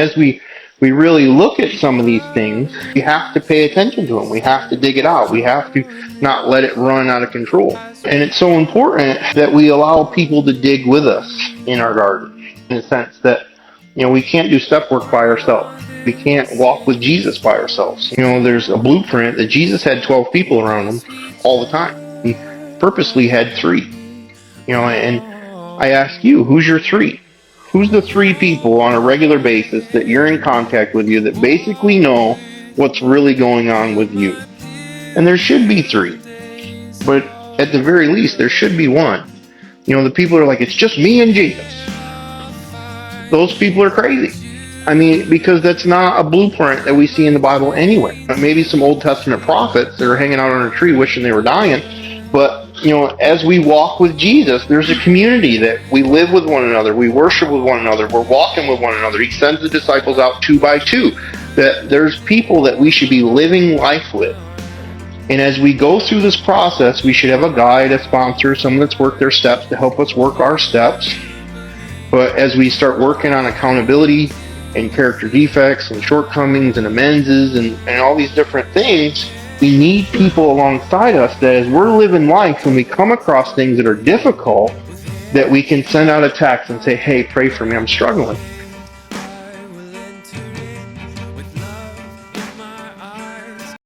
as we really look at some of these things, we have to pay attention to them. We have to dig it out. We have to not let it run out of control. And it's so important that we allow people to dig with us in our garden, in the sense that, we can't do step work by ourselves. We can't walk with Jesus by ourselves. There's a blueprint that Jesus had 12 people around him all the time. He purposely had 3. And I ask you, who's your 3? Who's the 3 people on a regular basis that you're in contact with you that basically know what's really going on with you? And there should be 3. But at the very least, there should be 1. The people are like, it's just me and Jesus. Those people are crazy. Because that's not a blueprint that we see in the Bible anyway. Maybe some Old Testament prophets that are hanging out on a tree wishing they were dying. But, as we walk with Jesus, there's a community that we live with one another. We worship with one another. We're walking with one another. He sends the disciples out 2 by 2. That there's people that we should be living life with. And as we go through this process, we should have a guide, a sponsor, someone that's worked their steps to help us work our steps. But as we start working on accountability and character defects and shortcomings and amenses and all these different things, we need people alongside us that as we're living life, when we come across things that are difficult, that we can send out a text and say, hey, pray for me, I'm struggling.